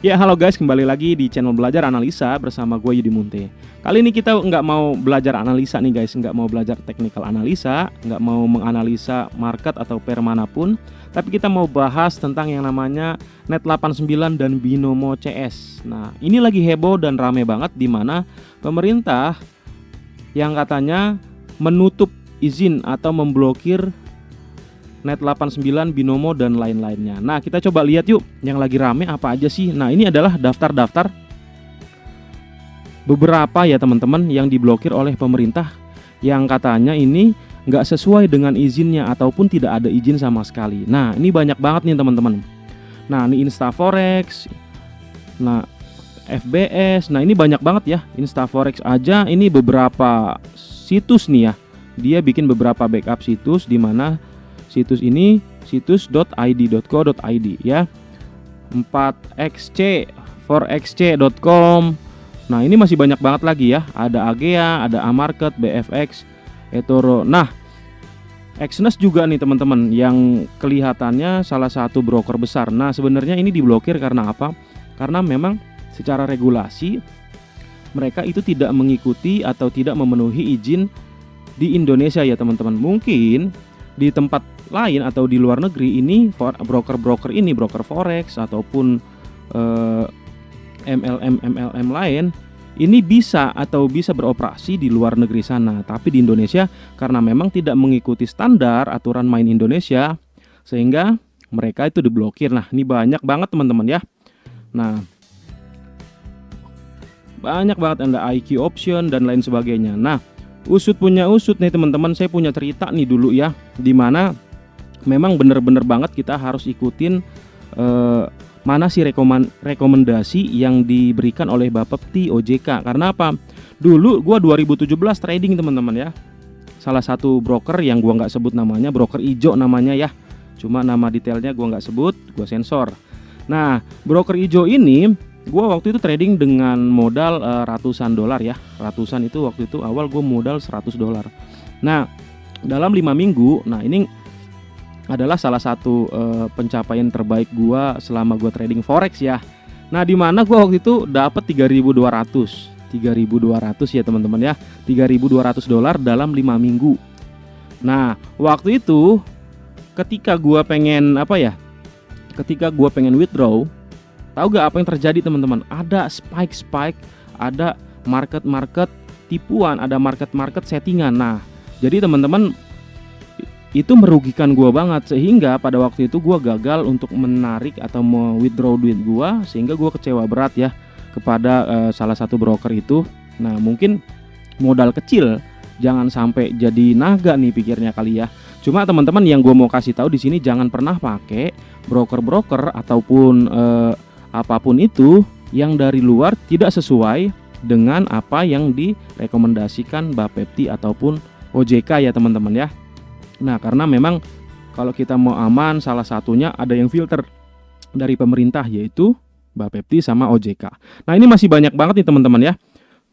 Ya, halo guys, kembali lagi di channel Belajar Analisa bersama gue Yudi Munte. Kali ini kita nggak mau belajar analisa nih guys, nggak mau belajar technical analisa, nggak mau menganalisa market atau pair manapun, tapi kita mau bahas tentang yang namanya Net89 dan Binomo CS. Nah, ini lagi heboh dan rame banget di mana pemerintah yang katanya menutup izin atau memblokir Net89, Binomo, dan lain-lainnya. Nah, kita coba lihat yuk yang lagi rame apa aja sih. Nah, ini adalah daftar-daftar beberapa ya teman-teman yang diblokir oleh pemerintah yang katanya ini nggak sesuai dengan izinnya ataupun tidak ada izin sama sekali. Nah, ini banyak banget nih teman-teman. Nah, ini Instaforex, nah FBS, nah ini banyak banget ya. Instaforex aja ini beberapa situs nih ya. Dia bikin beberapa backup situs di mana situs ini situs.id.co.id ya. 4xc, 4xc.com. Nah, ini masih banyak banget lagi ya. Ada Agea, ada Amarket, BFX, eToro. Nah, Exness juga nih teman-teman yang kelihatannya salah satu broker besar. Nah, sebenarnya ini diblokir karena apa? Karena memang secara regulasi mereka itu tidak mengikuti atau tidak memenuhi izin di Indonesia ya teman-teman. Mungkin di tempat lain atau di luar negeri ini broker-broker ini, broker forex ataupun MLM lain ini bisa beroperasi di luar negeri sana. Tapi di Indonesia karena memang tidak mengikuti standar aturan main Indonesia sehingga mereka itu diblokir. Nah, ini banyak banget teman-teman ya. Nah, banyak banget, ada IQ option dan lain sebagainya. Nah, usut punya usut nih teman-teman, saya punya cerita nih dulu ya, dimana memang bener-bener banget kita harus ikutin mana sih rekomendasi yang diberikan oleh Bapepti OJK. Karena apa? Dulu gua 2017 trading teman-teman ya. Salah satu broker yang gua nggak sebut namanya, broker ijo namanya ya. Cuma nama detailnya gua nggak sebut, gua sensor. Nah, broker ijo ini gua waktu itu trading dengan modal ratusan dolar ya. Ratusan itu waktu itu awal gua modal $100. Nah, dalam 5 minggu, nah ini adalah salah satu pencapaian terbaik gua selama gua trading forex ya. Nah, di mana gua waktu itu dapat 3.200 ya teman-teman ya. $3.200 dalam 5 minggu. Nah, waktu itu ketika gua pengen withdraw, tahu gak apa yang terjadi teman-teman? Ada spike, ada market tipuan, ada market settingan. Nah, jadi teman-teman itu merugikan gua banget sehingga pada waktu itu gua gagal untuk menarik atau mau withdraw duit gua, sehingga gua kecewa berat ya kepada salah satu broker itu. Nah, mungkin modal kecil jangan sampai jadi naga nih pikirnya kali ya. Cuma teman-teman yang gua mau kasih tahu di sini, jangan pernah pakai broker-broker ataupun apapun itu yang dari luar tidak sesuai dengan apa yang direkomendasikan Bapepti ataupun OJK ya teman-teman ya. Nah, karena memang kalau kita mau aman, salah satunya ada yang filter dari pemerintah, yaitu Bapepti sama OJK. Nah, ini masih banyak banget nih teman-teman ya.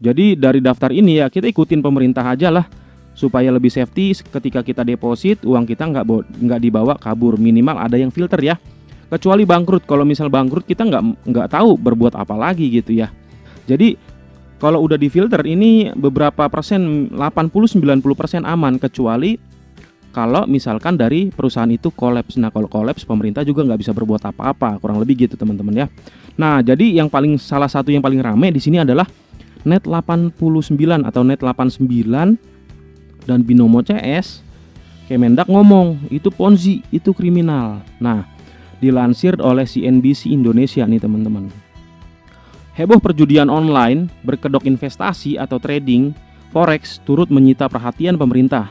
Jadi dari daftar ini ya kita ikutin pemerintah aja lah, supaya lebih safety. Ketika kita deposit, uang kita nggak dibawa kabur. Minimal ada yang filter ya. Kecuali bangkrut. Kalau misal bangkrut kita nggak tahu berbuat apa lagi gitu ya. Jadi kalau udah difilter ini beberapa persen, 80-90% aman, kecuali kalau misalkan dari perusahaan itu kolaps. Nah, kalau kolaps pemerintah juga nggak bisa berbuat apa-apa, kurang lebih gitu teman-teman ya. Nah, jadi salah satu yang paling rame di sini adalah Net89 atau Net89 dan Binomo CS. Kemendak ngomong itu ponzi, itu kriminal. Nah, dilansir oleh CNBC Indonesia nih teman-teman. Heboh perjudian online, berkedok investasi atau trading forex turut menyita perhatian pemerintah.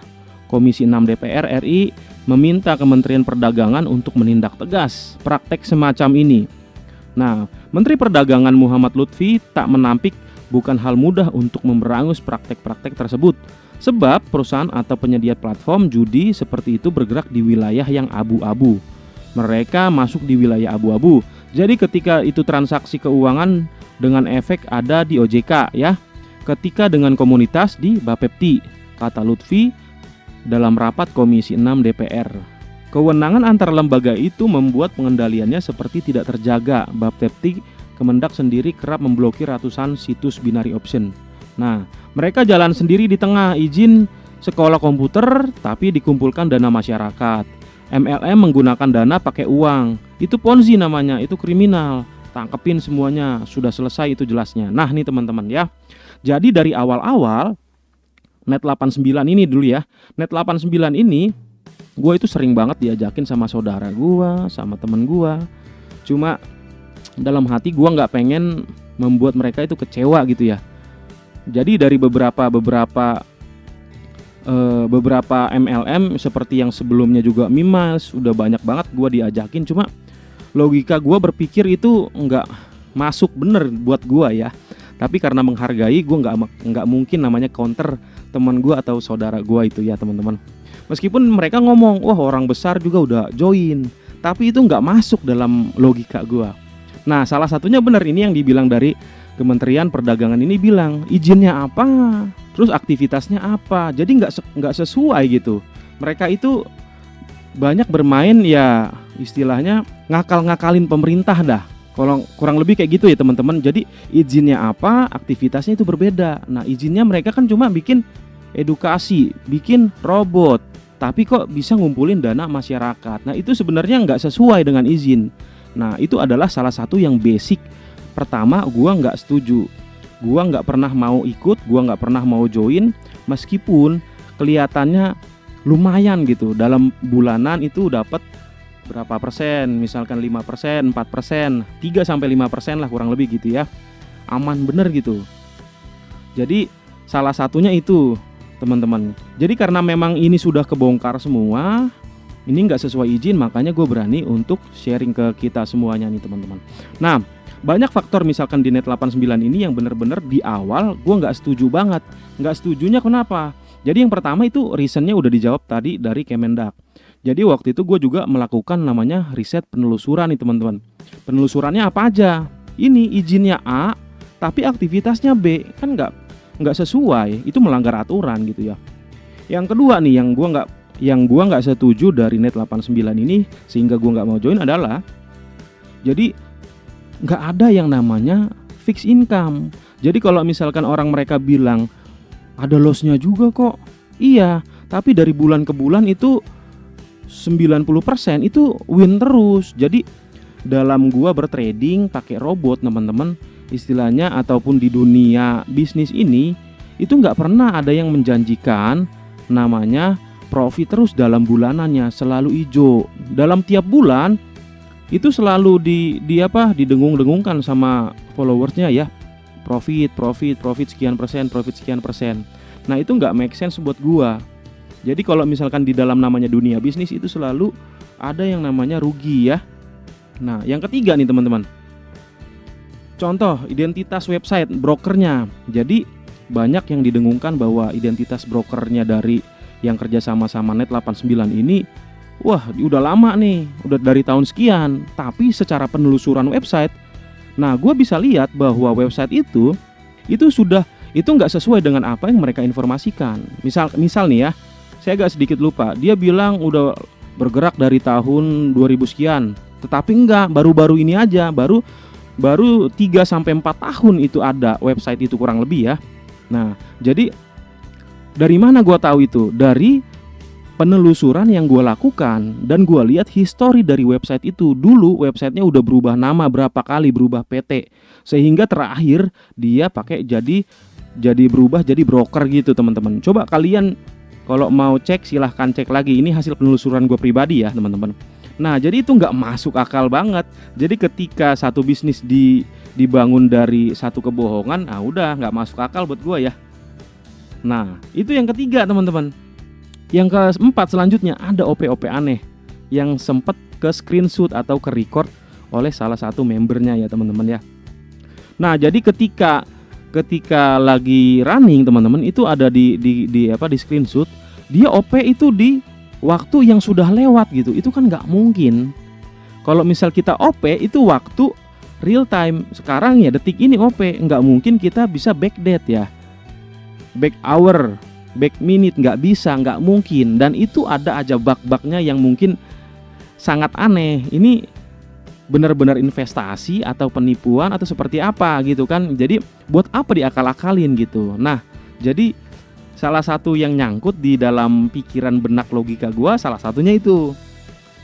Komisi 6 DPR RI meminta Kementerian Perdagangan untuk menindak tegas praktek semacam ini. Nah, Menteri Perdagangan Muhammad Lutfi tak menampik bukan hal mudah untuk memberangus praktek-praktek tersebut. Sebab perusahaan atau penyedia platform judi seperti itu bergerak di wilayah yang abu-abu. Mereka masuk di wilayah abu-abu. Jadi ketika itu transaksi keuangan dengan efek ada di OJK ya. Ketika dengan komunitas di Bapepti, kata Lutfi dalam rapat Komisi 6 DPR. Kewenangan antar lembaga itu membuat pengendaliannya seperti tidak terjaga. Bapepti Kemendak sendiri kerap memblokir ratusan situs binary option. Nah, mereka jalan sendiri di tengah izin sekolah komputer tapi dikumpulkan dana masyarakat. MLM menggunakan dana pakai uang. Itu Ponzi namanya, itu kriminal. Tangkepin semuanya, sudah selesai itu jelasnya. Nah, nih teman-teman ya. Jadi dari awal-awal Net89 ini dulu ya. Net89 ini gue itu sering banget diajakin sama saudara gue, sama temen gue. Cuma dalam hati gue nggak pengen membuat mereka itu kecewa gitu ya. Jadi dari beberapa MLM seperti yang sebelumnya juga Mimiles, udah banyak banget gue diajakin. Cuma logika gue berpikir itu nggak masuk bener buat gue ya. Tapi karena menghargai, gue nggak mungkin namanya counter teman gue atau saudara gue itu ya teman-teman. Meskipun mereka ngomong, wah orang besar juga udah join, tapi itu nggak masuk dalam logika gue. Nah, salah satunya benar ini yang dibilang dari Kementerian Perdagangan ini bilang izinnya apa, terus aktivitasnya apa. Jadi nggak sesuai gitu. Mereka itu banyak bermain ya istilahnya ngakal-ngakalin pemerintah dah. Kalau kurang lebih kayak gitu ya teman-teman. Jadi izinnya apa, aktivitasnya itu berbeda. Nah, izinnya mereka kan cuma bikin edukasi, bikin robot, tapi kok bisa ngumpulin dana masyarakat. Nah, itu sebenarnya nggak sesuai dengan izin. Nah, itu adalah salah satu yang basic. Pertama, gua nggak setuju. Gua nggak pernah mau ikut, gua nggak pernah mau join, meskipun kelihatannya lumayan gitu. Dalam bulanan itu dapat berapa persen, misalkan 5%, 4%, 3-5% lah kurang lebih gitu ya. Aman bener gitu. Jadi salah satunya itu teman-teman. Jadi karena memang ini sudah kebongkar semua, ini nggak sesuai izin, makanya gue berani untuk sharing ke kita semuanya nih teman-teman. Nah, banyak faktor misalkan di Net89 ini yang bener-bener di awal gue nggak setuju banget. Nggak setujunya kenapa? Jadi yang pertama itu reasonnya udah dijawab tadi dari Kemendak. Jadi waktu itu gue juga melakukan namanya riset penelusuran nih teman-teman. Penelusurannya apa aja? Ini izinnya A, tapi aktivitasnya B, kan nggak sesuai, itu melanggar aturan gitu ya. Yang kedua nih yang gua nggak setuju dari Net89 ini sehingga gua nggak mau join adalah jadi nggak ada yang namanya fixed income. Jadi kalau misalkan orang mereka bilang ada lossnya juga kok, iya, tapi dari bulan ke bulan itu 90% itu win terus. Jadi dalam gua bertrading pakai robot teman-teman, istilahnya ataupun di dunia bisnis ini itu nggak pernah ada yang menjanjikan namanya profit terus dalam bulanannya, selalu hijau. Dalam tiap bulan itu selalu didengung-dengungkan sama followersnya ya, profit sekian persen. Nah, itu nggak make sense buat gua. Jadi kalau misalkan di dalam namanya dunia bisnis itu selalu ada yang namanya rugi ya. Nah, yang ketiga nih teman-teman, contoh identitas website brokernya. Jadi banyak yang didengungkan bahwa identitas brokernya dari yang kerja sama Net89 ini, wah udah lama nih, udah dari tahun sekian. Tapi secara penelusuran website, nah gue bisa lihat bahwa website itu nggak sesuai dengan apa yang mereka informasikan. Misal nih ya, saya agak sedikit lupa, dia bilang udah bergerak dari tahun 2000 sekian, tetapi enggak, baru-baru ini aja, baru 3-4 tahun itu ada website itu kurang lebih ya. Nah, jadi dari mana gue tahu itu? Dari penelusuran yang gue lakukan dan gue lihat histori dari website itu. Dulu websitenya udah berubah nama berapa kali, berubah PT, sehingga terakhir dia pakai jadi berubah jadi broker gitu teman-teman. Coba kalian kalau mau cek silahkan cek lagi, ini hasil penelusuran gue pribadi ya teman-teman. Nah, jadi itu nggak masuk akal banget. Jadi ketika satu bisnis dibangun dari satu kebohongan, nah udah nggak masuk akal buat gue ya. Nah, itu yang ketiga teman-teman. Yang keempat selanjutnya ada OP-OP aneh yang sempat ke screenshot atau ke record oleh salah satu membernya ya teman-teman ya. Nah, jadi ketika lagi running teman-teman itu ada di screenshot, dia OP itu di waktu yang sudah lewat gitu. Itu kan nggak mungkin. Kalau misal kita OP itu waktu real time, sekarang ya detik ini OP, nggak mungkin kita bisa backdate ya, back hour, back minute, nggak bisa, nggak mungkin. Dan itu ada aja bug-bugnya yang mungkin sangat aneh. Ini benar-benar investasi atau penipuan atau seperti apa gitu kan. Jadi buat apa diakal-akalin gitu. Nah, jadi salah satu yang nyangkut di dalam pikiran benak logika gua salah satunya itu.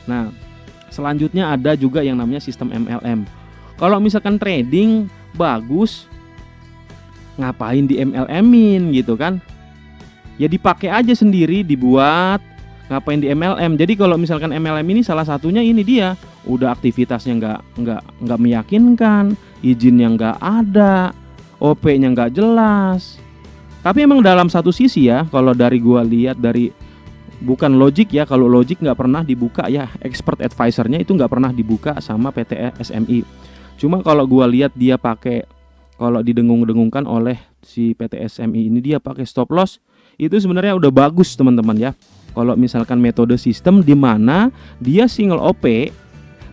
Nah, selanjutnya ada juga yang namanya sistem MLM. Kalau misalkan trading bagus, ngapain di MLM-in gitu kan? Ya dipakai aja sendiri, dibuat, ngapain di MLM. Jadi kalau misalkan MLM ini salah satunya ini dia, udah aktivitasnya nggak meyakinkan, izinnya nggak ada, OP-nya nggak jelas. Tapi emang dalam satu sisi ya, kalau dari gua lihat dari bukan logik ya, kalau logik nggak pernah dibuka ya, expert advisor-nya itu nggak pernah dibuka sama PT SMI. Cuma kalau gua lihat dia pakai, kalau didengung-dengungkan oleh si PT SMI ini dia pakai stop loss, itu sebenarnya udah bagus teman-teman ya. Kalau misalkan metode sistem di mana dia single OP,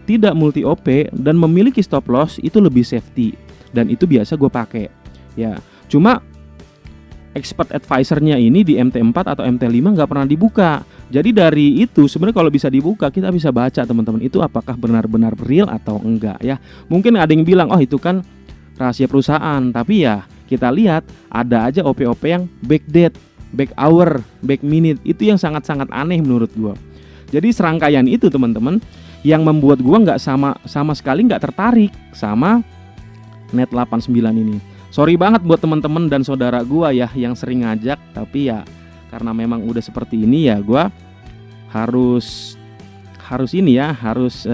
tidak multi OP dan memiliki stop loss, itu lebih safety, dan itu biasa gue pakai ya. Cuma expert advisor-nya ini di MT4 atau MT5 nggak pernah dibuka. Jadi dari itu sebenarnya kalau bisa dibuka, kita bisa baca teman-teman itu apakah benar-benar real atau enggak ya. Mungkin ada yang bilang oh itu kan rahasia perusahaan, tapi ya kita lihat ada aja OP-OP yang backdate, back hour, back minute, itu yang sangat-sangat aneh menurut gua. Jadi serangkaian itu teman-teman yang membuat gua nggak sama sekali nggak tertarik sama Net89 ini. Sorry banget buat teman-teman dan saudara gua ya yang sering ngajak, tapi ya karena memang udah seperti ini ya gua harus ini ya, harus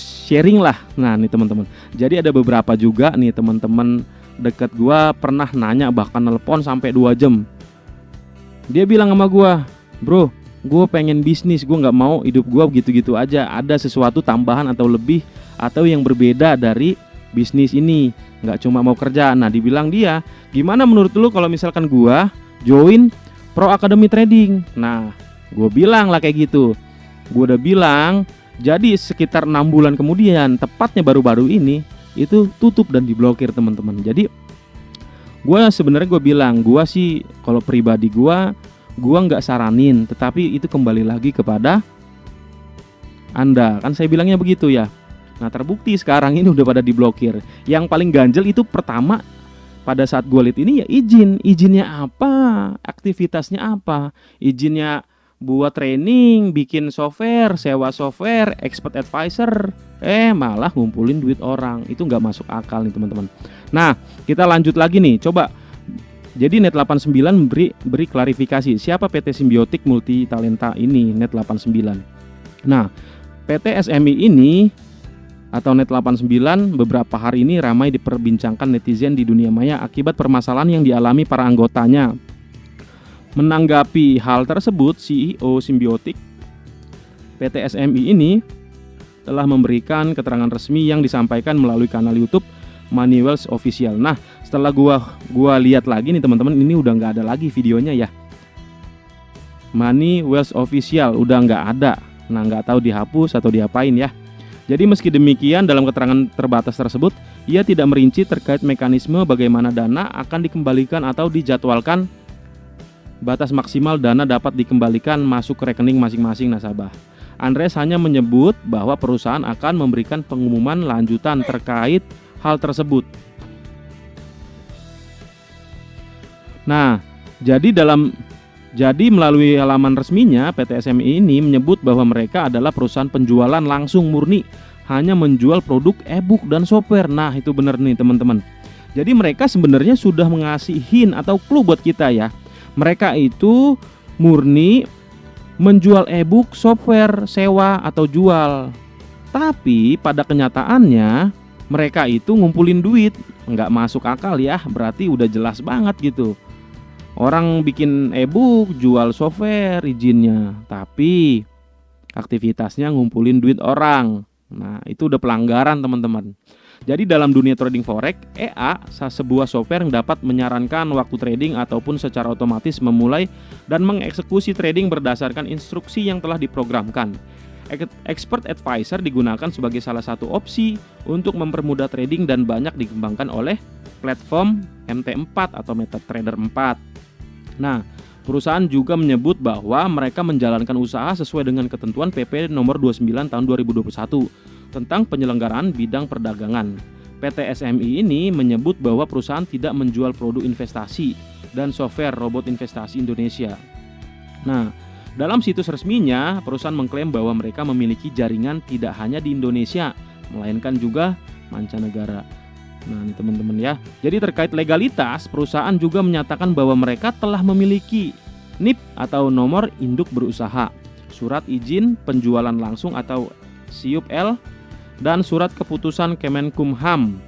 sharing lah. Nah nih teman-teman, jadi ada beberapa juga nih teman-teman deket gua pernah nanya, bahkan nelpon sampai 2 jam. Dia bilang sama gua, bro, gua pengen bisnis, gua nggak mau hidup gua gitu-gitu aja, ada sesuatu tambahan atau lebih atau yang berbeda dari bisnis ini, nggak cuma mau kerja. Nah dibilang dia, gimana menurut lu kalau misalkan gua join Pro Academy Trading? Nah gua bilang lah kayak gitu. Gua udah bilang, jadi sekitar 6 bulan kemudian, tepatnya baru-baru ini, itu tutup dan diblokir teman-teman. Jadi gue sebenarnya gue bilang, gue sih kalau pribadi gue nggak saranin, tetapi itu kembali lagi kepada Anda, kan saya bilangnya begitu ya. Nah terbukti sekarang ini udah pada diblokir. Yang paling ganjel itu pertama, pada saat gue lihat ini ya izinnya apa, aktivitasnya apa, izinnya buat training, bikin software, sewa software, expert advisor, malah ngumpulin duit orang. Itu nggak masuk akal nih teman-teman. Nah kita lanjut lagi nih, coba. Jadi Net89 beri klarifikasi siapa PT Simbiotik Multi Talenta ini, Net89. Nah PT SMI ini atau Net89 beberapa hari ini ramai diperbincangkan netizen di dunia maya akibat permasalahan yang dialami para anggotanya. Menanggapi hal tersebut, CEO Simbiotik PT SMI ini telah memberikan keterangan resmi yang disampaikan melalui kanal YouTube Money Wealth Official. Nah, setelah gua lihat lagi nih teman-teman, ini udah nggak ada lagi videonya ya. Money Wealth Official udah nggak ada. Nah, nggak tahu dihapus atau diapain ya. Jadi meski demikian, dalam keterangan terbatas tersebut, ia tidak merinci terkait mekanisme bagaimana dana akan dikembalikan atau dijadwalkan. Batas maksimal dana dapat dikembalikan masuk ke rekening masing-masing nasabah. Andreas hanya menyebut bahwa perusahaan akan memberikan pengumuman lanjutan terkait hal tersebut. Nah, jadi melalui halaman resminya PT SMI ini menyebut bahwa mereka adalah perusahaan penjualan langsung murni, hanya menjual produk e-book dan software. Nah, itu benar nih teman-teman. Jadi mereka sebenarnya sudah mengasih hint atau clue buat kita ya. Mereka itu murni menjual e-book, software, sewa atau jual. Tapi pada kenyataannya mereka itu ngumpulin duit. Nggak masuk akal ya, berarti udah jelas banget gitu. Orang bikin e-book, jual software, izinnya, tapi aktivitasnya ngumpulin duit orang. Nah itu udah pelanggaran teman-teman. Jadi dalam dunia trading forex, EA sebuah software yang dapat menyarankan waktu trading ataupun secara otomatis memulai dan mengeksekusi trading berdasarkan instruksi yang telah diprogramkan. Expert advisor digunakan sebagai salah satu opsi untuk mempermudah trading dan banyak dikembangkan oleh platform MT4 atau MetaTrader 4. Nah, Perusahaan juga menyebut bahwa mereka menjalankan usaha sesuai dengan ketentuan PP nomor 29 tahun 2021 tentang penyelenggaraan bidang perdagangan. PT SMI ini menyebut bahwa perusahaan tidak menjual produk investasi dan software robot investasi Indonesia. Nah, dalam situs resminya, perusahaan mengklaim bahwa mereka memiliki jaringan tidak hanya di Indonesia, melainkan juga mancanegara. Nah, ini teman-teman ya. Jadi terkait legalitas, perusahaan juga menyatakan bahwa mereka telah memiliki NIP atau nomor induk berusaha, surat izin penjualan langsung atau SIUP-L, dan surat keputusan Kemenkumham.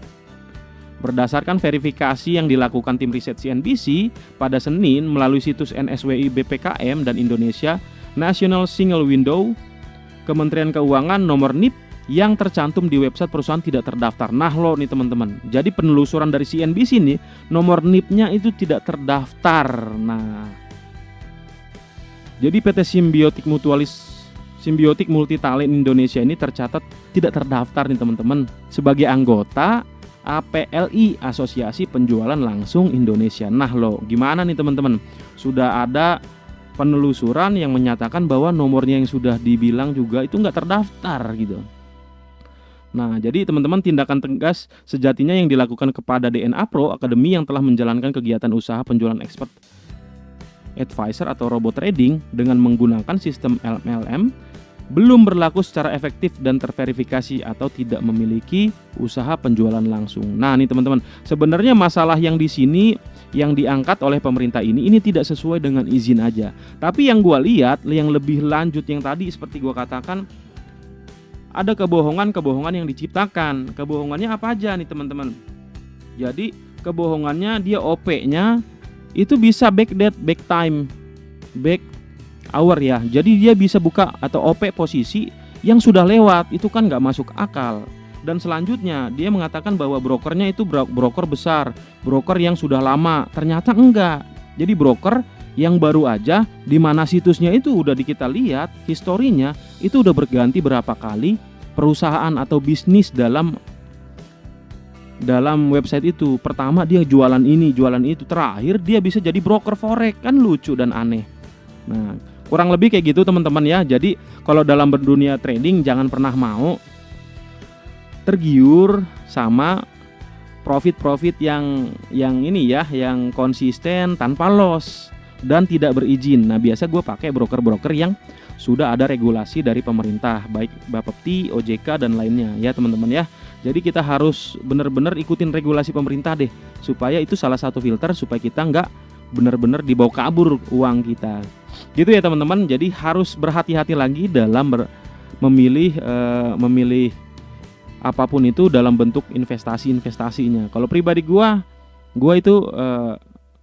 Berdasarkan verifikasi yang dilakukan tim riset CNBC pada Senin melalui situs NSWI BPKM dan Indonesia National Single Window, Kementerian Keuangan nomor NIP yang tercantum di website perusahaan tidak terdaftar. Nah lo nih teman-teman, jadi penelusuran dari CNBC nih, nomor NIP-nya itu tidak terdaftar. Nah, jadi PT Symbiotic Multitalent Indonesia ini tercatat tidak terdaftar nih teman-teman sebagai anggota APLI, Asosiasi Penjualan Langsung Indonesia. Nah lo, gimana nih teman-teman? Sudah ada penelusuran yang menyatakan bahwa nomornya yang sudah dibilang juga itu nggak terdaftar gitu. Nah, jadi teman-teman, tindakan tegas sejatinya yang dilakukan kepada DNA Pro Academy yang telah menjalankan kegiatan usaha penjualan expert advisor atau robot trading dengan menggunakan sistem LLM belum berlaku secara efektif dan terverifikasi atau tidak memiliki usaha penjualan langsung. Nah, nih teman-teman, sebenarnya masalah yang di sini yang diangkat oleh pemerintah ini tidak sesuai dengan izin aja. Tapi yang gua lihat yang lebih lanjut yang tadi seperti gua katakan, ada kebohongan-kebohongan yang diciptakan. Kebohongannya apa aja nih teman-teman? Jadi kebohongannya dia OP-nya itu bisa backdate, back time, back hour ya. Jadi dia bisa buka atau OP posisi yang sudah lewat. Itu kan nggak masuk akal. Dan selanjutnya dia mengatakan bahwa brokernya itu broker besar, broker yang sudah lama. Ternyata enggak. Jadi broker yang baru aja, di mana situsnya itu udah kita lihat historinya itu udah berganti berapa kali perusahaan atau bisnis dalam website itu. Pertama dia jualan ini, jualan itu, terakhir dia bisa jadi broker forex. Kan lucu dan aneh. Nah, kurang lebih kayak gitu teman-teman ya. Jadi kalau dalam berdunia trading jangan pernah mau tergiur sama profit yang ini ya, yang konsisten tanpa loss dan tidak berizin. Nah, biasa gue pakai broker-broker yang sudah ada regulasi dari pemerintah, baik Bapepti, OJK dan lainnya ya teman-teman ya. Jadi kita harus benar-benar ikutin regulasi pemerintah deh, supaya itu salah satu filter supaya kita nggak benar-benar dibawa kabur uang kita. Gitu ya teman-teman. Jadi harus berhati-hati lagi dalam memilih apapun itu dalam bentuk investasinya. Kalau pribadi gue itu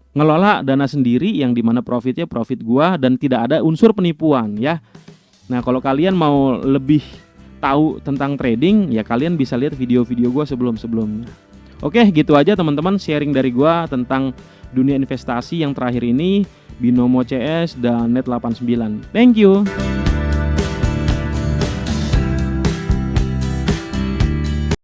ngelola dana sendiri yang dimana profitnya profit gua dan tidak ada unsur penipuan ya. Nah, kalau kalian mau lebih tahu tentang trading ya kalian bisa lihat video-video gua sebelumnya. Oke, gitu aja teman-teman sharing dari gua tentang dunia investasi yang terakhir ini, Binomo CS dan Net89. Thank you.